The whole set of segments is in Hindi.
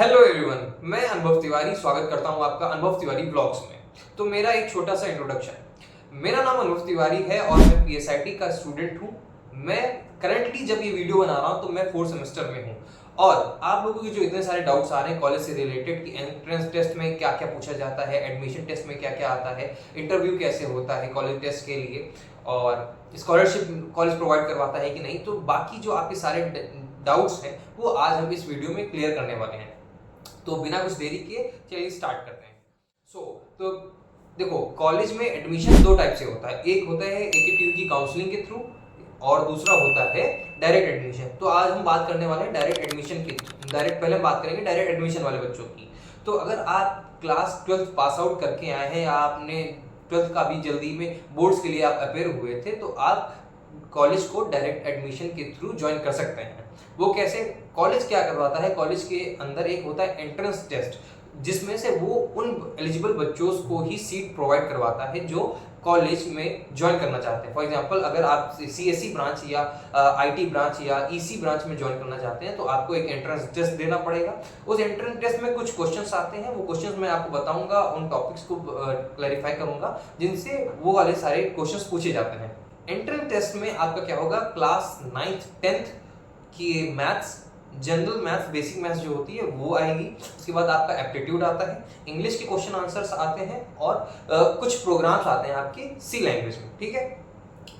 हेलो एवरीवन, मैं अनुभव तिवारी स्वागत करता हूं आपका अनुभव तिवारी ब्लॉग्स में। तो मेरा एक छोटा सा इंट्रोडक्शन। मेरा नाम अनुभव तिवारी है और मैं पीएसआईटी का स्टूडेंट हूं। मैं करंटली जब ये वीडियो बना रहा हूं तो मैं 4th सेमेस्टर में हूं। और आप लोगों के जो इतने सारे डाउट्स आ रहे हैं कॉलेज से रिलेटेड कि एंट्रेंस टेस्ट में क्या क्या पूछा जाता है, एडमिशन टेस्ट में क्या क्या आता है, इंटरव्यू कैसे होता है कॉलेज टेस्ट के लिए, और स्कॉलरशिप कॉलेज प्रोवाइड करवाता है कि नहीं, तो बाकी जो आपके सारे डाउट्स हैं वो आज हम इस वीडियो में क्लियर करने वाले हैं। तो बिना कुछ देरी किए चलिए स्टार्ट करते हैं। तो देखो, कॉलेज में एडमिशन दो टाइप से होता है। एक होता है एकेटीयू की काउंसलिंग के थ्रू और दूसरा होता है डायरेक्ट एडमिशन। तो आज हम बात करने वाले हैं डायरेक्ट एडमिशन की। पहले हम बात करेंगे डायरेक्ट एडमिशन वाले बच्चों की। तो अगर आप क्लास 12th पास आउट करके आए हैं या आपने 12th का भी जल्दी में बोर्ड्स के लिए आप अपेयर हुए थे, तो आप कॉलेज को डायरेक्ट एडमिशन के थ्रू ज्वाइन कर सकते हैं। वो कैसे? कॉलेज क्या करवाता है, कॉलेज के अंदर एक होता है एंट्रेंस टेस्ट, जिसमें से वो उन एलिजिबल बच्चों को ही सीट प्रोवाइड करवाता है जो कॉलेज में ज्वाइन करना चाहते हैं। फॉर एग्जांपल, अगर आप सीएससी ब्रांच या आईटी ब्रांच या ईसी ब्रांच में ज्वाइन करना चाहते हैं तो आपको एक एंट्रेंस टेस्ट देना पड़ेगा। उस एंट्रेंस टेस्ट में कुछ क्वेश्चंस आते हैं, वो क्वेश्चंस मैं आपको बताऊंगा, उन टॉपिक्स को क्लैरिफाई करूंगा जिनसे वो वाले सारे क्वेश्चंस पूछे जाते हैं। एंट्रेंस टेस्ट में आपका क्या होगा, क्लास 9th 10th की maths, general maths, basic maths जो होती है वो आएगी। उसके बाद आपका एप्टीट्यूड आता है, इंग्लिश के क्वेश्चन आंसर्स आते हैं और कुछ प्रोग्राम्स आते हैं आपके सी लैंग्वेज में। ठीक है,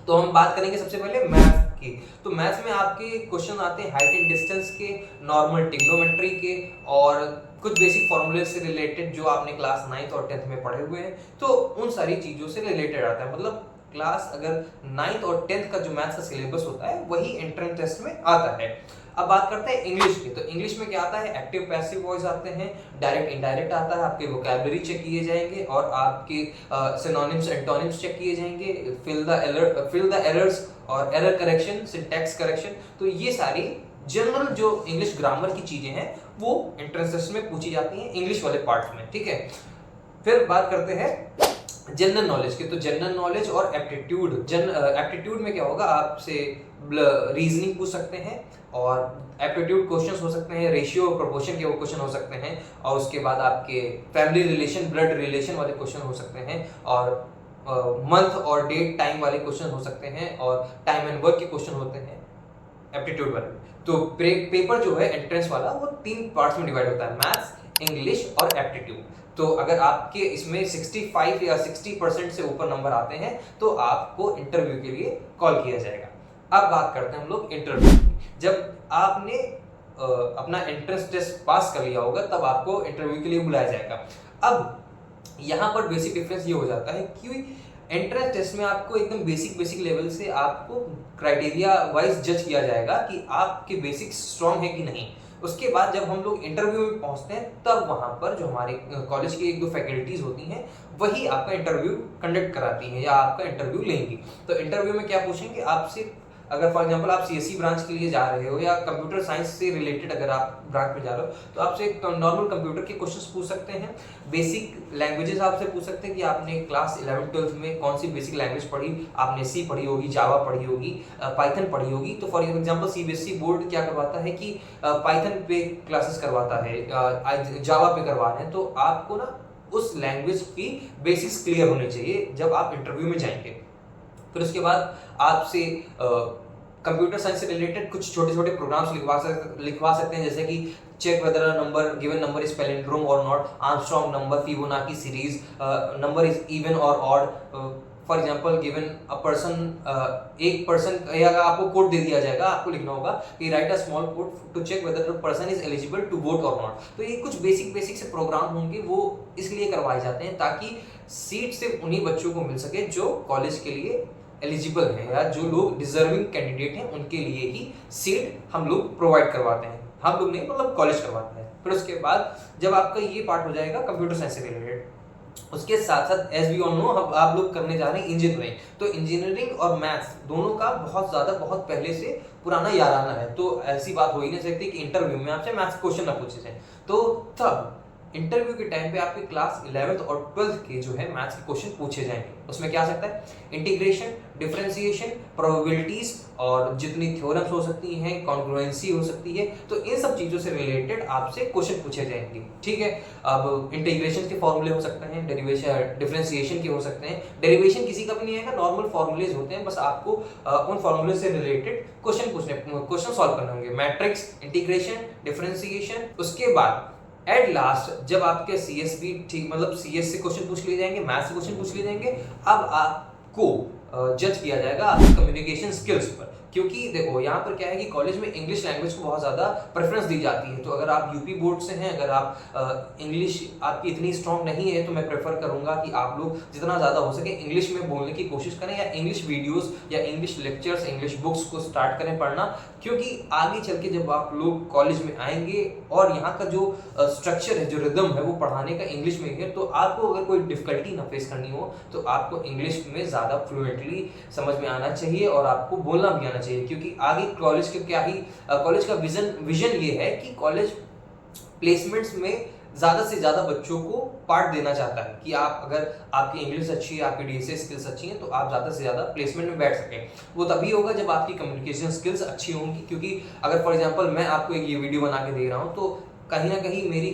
तो हम बात करेंगे सबसे पहले मैथ की। तो मैथ्स में आपके क्वेश्चन आते हैं हाइट एंड डिस्टेंस के, नॉर्मल ट्रिग्नोमेट्री के और कुछ बेसिक फॉर्मूले से रिलेटेड जो आपने क्लास 9th और 10th में पढ़े हुए हैं। तो उन सारी चीजों से रिलेटेड आता है। मतलब क्लास अगर 9th और 10th का जो मैथ्स का सिलेबस होता है वही एंट्रेंस टेस्ट में आता है। अब बात करते हैं इंग्लिश की। तो इंग्लिश में क्या आता है, एक्टिव पैसिव वॉइस आते हैं, डायरेक्ट इनडायरेक्ट आता है, आपके वोकैबुलरी चेक किए जाएंगे और आपके सिनोनिम्स एंटोनिम्स चेक किए जाएंगे, फिल द एरर्स और एरर करेक्शन, सिंटैक्स करेक्शन। तो ये सारी जनरल जो इंग्लिश ग्रामर की चीजें हैं वो एंट्रेंस टेस्ट में पूछी जाती हैं इंग्लिश वाले पार्ट में। ठीक है, फिर बात करते हैं जनरल नॉलेज के। तो जनरल नॉलेज और एप्टीट्यूड, एप्टीट्यूड में क्या होगा, आपसे रीजनिंग पूछ सकते हैं और एप्टीट्यूड क्वेश्चंस हो सकते हैं, रेशियो प्रोपोर्शन के वो क्वेश्चन हो सकते हैं, और उसके बाद आपके फैमिली रिलेशन, ब्लड रिलेशन वाले क्वेश्चन हो सकते हैं, और मंथ और डेट टाइम वाले क्वेश्चन हो सकते हैं, और टाइम एंड वर्क के क्वेश्चन होते हैं एप्टीट्यूड वाले। तो पेपर जो है एंट्रेंस वाला वो 3 पार्ट्स में डिवाइड होता है, मैथ्स, इंग्लिश और एप्टीट्यूड। तो अगर आपके इसमें 65 या 60% से ऊपर नंबर आते हैं तो आपको इंटरव्यू के लिए कॉल किया जाएगा। अब बात करते हैं हम लोग इंटरव्यू की। जब आपने अपना एंट्रेंस टेस्ट पास कर लिया होगा तब आपको इंटरव्यू के लिए बुलाया जाएगा। अब यहाँ पर बेसिक डिफरेंस ये हो जाता है कि एंट्रेंस टेस्ट में आपको एकदम बेसिक लेवल से आपको क्राइटेरिया वाइज जज किया जाएगा कि आपके बेसिक स्ट्रांग है कि नहीं। उसके बाद जब हम लोग इंटरव्यू में पहुंचते हैं तब वहां पर जो हमारे कॉलेज की 1-2 फैकल्टीज होती हैं वही आपका इंटरव्यू कंडक्ट कराती हैं या आपका इंटरव्यू लेंगी। तो इंटरव्यू में क्या पूछेंगे आपसे, अगर फॉर एग्जांपल आप सीएससी ब्रांच के लिए जा रहे हो या कंप्यूटर साइंस से रिलेटेड अगर आप ब्रांच में जा रहे हो तो आपसे नॉर्मल कंप्यूटर के क्वेश्चंस पूछ सकते हैं, बेसिक लैंग्वेजेस आपसे पूछ सकते हैं कि आपने क्लास 11th 12th में कौन सी बेसिक लैंग्वेज पढ़ी, आपने सी पढ़ी होगी, जावा पढ़ी होगी, पाइथन पढ़ी होगी। तो फॉर एग्जांपल सीबीएसई बोर्ड क्या करवाता है कि पाइथन पे क्लासेस करवाता है, जावा पे करवा रहे हैं, तो आपको ना उस लैंग्वेज की बेसिक्स क्लियर होने चाहिए जब आप इंटरव्यू में जाएंगे। फिर उसके बाद आपसे कंप्यूटर साइंस से रिलेटेड कुछ छोटे छोटे प्रोग्राम्स लिखवा सकते हैं, जैसे कि check whether number given number is palindrome और not, Armstrong number, Fibonacci series, number is even और odd. For example given a person, एक पर्सन या आपको कोड दे दिया जाएगा, आपको लिखना होगा कि write a small code to check whether the person is eligible to vote और नॉट। तो ये कुछ बेसिक से प्रोग्राम होंगे, वो इसलिए करवाए जाते हैं ताकि सीट सिर्फ उन्हीं बच्चों को मिल सके जो कॉलेज के लिए एलिजिबल है या जो लोग डिजर्विंग कैंडिडेट हैं, उनके लिए ही सीट हम लोग प्रोवाइड करवाते हैं। हम लोग नहीं, मतलब कॉलेज करवाता है। फिर उसके बाद जब आपका ये पार्ट हो जाएगा कंप्यूटर साइंस से रिलेटेड, उसके साथ साथ एज वी ऑल नो आप लोग करने जा रहे हैं इंजीनियरिंग। तो इंजीनियरिंग और मैथ्स दोनों का बहुत पहले से पुराना याराना है। तो ऐसी बात हो ही नहीं सकती कि इंटरव्यू में आपसे मैथ्स क्वेश्चन ना पूछे जाए। तो तब इंटरव्यू के टाइम पे आपके क्लास 11th और 12th के जो है मैथ्स के क्वेश्चन पूछे जाएंगे। उसमें क्या आ सकता है, इंटीग्रेशन, डिफरेंशिएशन, प्रोबेबिलिटीज और जितनी थ्योरम्स हो सकती हैं, कॉन्ग्रुएंसी हो सकती है, तो इन सब चीजों से रिलेटेड आपसे क्वेश्चन पूछे जाएंगे। ठीक है, अब इंटीग्रेशन के फॉर्मूले हो सकते हैं, डेरिवेशन डिफरेंशिएशन के हो सकते हैं, डेरिवेशन किसी का भी नहीं आएगा, नॉर्मल फॉर्मूलेज होते हैं, बस आपको उन फॉर्मूले से रिलेटेड क्वेश्चन सॉल्व करने होंगे। मैट्रिक्स, इंटीग्रेशन, डिफरेंशिएशन, उसके बाद एट लास्ट जब आपके सीएसबी ठीक मतलब सीएस से क्वेश्चन पूछ लिए जाएंगे, मैथ्स से क्वेश्चन पूछ लिए जाएंगे, अब आपको जज किया जाएगा आपकी कम्युनिकेशन स्किल्स पर। क्योंकि देखो यहाँ पर क्या है कि कॉलेज में इंग्लिश लैंग्वेज को बहुत ज़्यादा प्रेफरेंस दी जाती है। तो अगर आप यूपी बोर्ड से हैं, अगर आप इंग्लिश आपकी इतनी स्ट्रांग नहीं है, तो मैं प्रेफर करूँगा कि आप लोग जितना ज़्यादा हो सके इंग्लिश में बोलने की कोशिश करें, या इंग्लिश वीडियोस या इंग्लिश लेक्चर्स, इंग्लिश बुक्स को स्टार्ट करें पढ़ना। क्योंकि आगे चल के जब आप लोग कॉलेज में आएंगे और यहाँ का जो स्ट्रक्चर है, जो रिदम है, वो पढ़ाने का इंग्लिश में है, तो आपको अगर कोई डिफिकल्टी ना फेस करनी हो तो आपको इंग्लिश में ज़्यादा फ्लुएंटली समझ में आना चाहिए और आपको बोलना भी आना चाहिए। क्योंकि आगे कॉलेज के क्या ही कॉलेज का विजन ये है कि कॉलेज प्लेसमेंट्स में ज़्यादा से ज़्यादा बच्चों को पार्ट देना चाहता है कि आप अगर आपकी इंग्लिश अच्छी है, आपकी डीएसए स्किल्स अच्छी हैं, तो आप ज़्यादा से ज़्यादा प्लेसमेंट में बैठ सकें। वो तभी होगा जब आपकी कम्युनिकेशन स्किल्स अच्छी होंगी। क्योंकि अगर फॉर एग्जांपल मैं आपको एक ये वीडियो बना के दे रहा हूँ, तो कहीं ना कहीं मेरी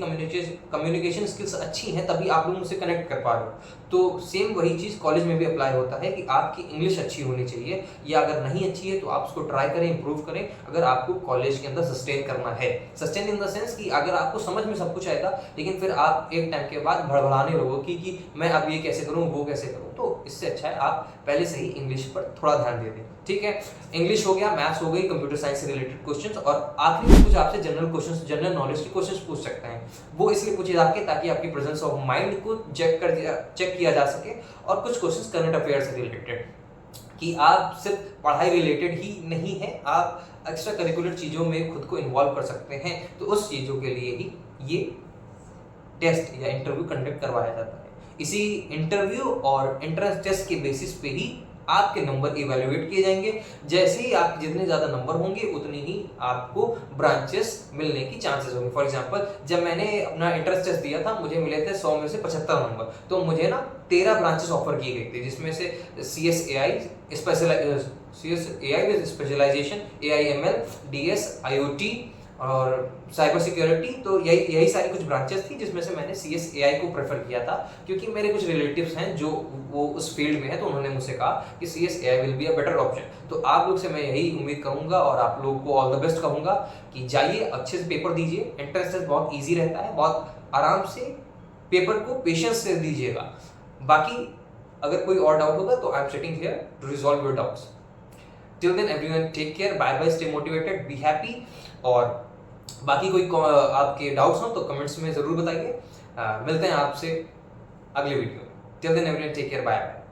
कम्युनिकेशन स्किल्स अच्छी हैं, तभी आप लोग मुझसे कनेक्ट कर पा रहे हो। तो सेम वही चीज़ कॉलेज में भी अप्लाई होता है कि आपकी इंग्लिश अच्छी होनी चाहिए, या अगर नहीं अच्छी है तो आप उसको ट्राई करें, इंप्रूव करें, अगर आपको कॉलेज के अंदर सस्टेन करना है। सस्टेन इन द सेंस कि अगर आपको समझ में सब कुछ आएगा, लेकिन फिर आप एक टाइम के बाद भड़बड़ाने लगोगे कि मैं अब ये कैसे करूँ, वो कैसे करूँ, तो इससे अच्छा है आप पहले से ही इंग्लिश पर थोड़ा ध्यान दे दें। ठीक है, इंग्लिश हो गया, मैथ्स हो गई, कंप्यूटर साइंस से रिलेटेड क्वेश्चंस, और आखिरी में कुछ आपसे जनरल क्वेश्चंस, जनरल नॉलेज के क्वेश्चंस पूछ सकते हैं। वो इसलिए पूछे जाके ताकि आपकी प्रेजेंस ऑफ माइंड को चेक किया जा सके, और कुछ क्वेश्चंस करंट अफेयर से रिलेटेड, कि आप सिर्फ पढ़ाई रिलेटेड ही नहीं है, आप एक्स्ट्रा करिकुलर चीज़ों में खुद को इन्वॉल्व कर सकते हैं। तो उस चीज़ों के लिए ही ये टेस्ट या इंटरव्यू कंडक्ट करवाया जाता है। इसी इंटरव्यू और एंट्रेंस टेस्ट के बेसिस पे ही आपके नंबर इवेल्युएट किए जाएंगे। जैसे ही आप जितने ज़्यादा नंबर होंगे उतनी ही आपको ब्रांचेस मिलने की चांसेस होंगे। फॉर एग्जांपल जब मैंने अपना एंट्रेंस टेस्ट दिया था, मुझे मिले थे 100 में से 75 नंबर, तो मुझे ना 13 ब्रांचेस ऑफर की गई थी, जिसमें से CSAI with specialisation, AIML, DS, IoT और साइबर सिक्योरिटी। तो यही सारी कुछ ब्रांचेस थी जिसमें से मैंने CSAI को प्रेफर किया था, क्योंकि मेरे कुछ रिलेटिव्स हैं जो वो उस फील्ड में है, तो उन्होंने मुझसे कहा कि CSAI will be a better option. तो आप लोग से मैं यही उम्मीद करूंगा और आप लोगों को ऑल द बेस्ट कहूंगा कि जाइए, अच्छे से पेपर दीजिए। एंट्रेंस टेस्ट बहुत ईजी रहता है, बहुत आराम से पेपर को पेशेंस से दीजिएगा। बाकी अगर कोई और डाउट होगा तो I am sitting here to resolve your doubts. Till then everyone take care, bye bye, stay motivated, be happy. और बाकी कोई आपके डाउट्स हो तो कमेंट्स में ज़रूर बताइए। मिलते हैं आपसे अगले वीडियो में। Till then everyone take care, bye bye.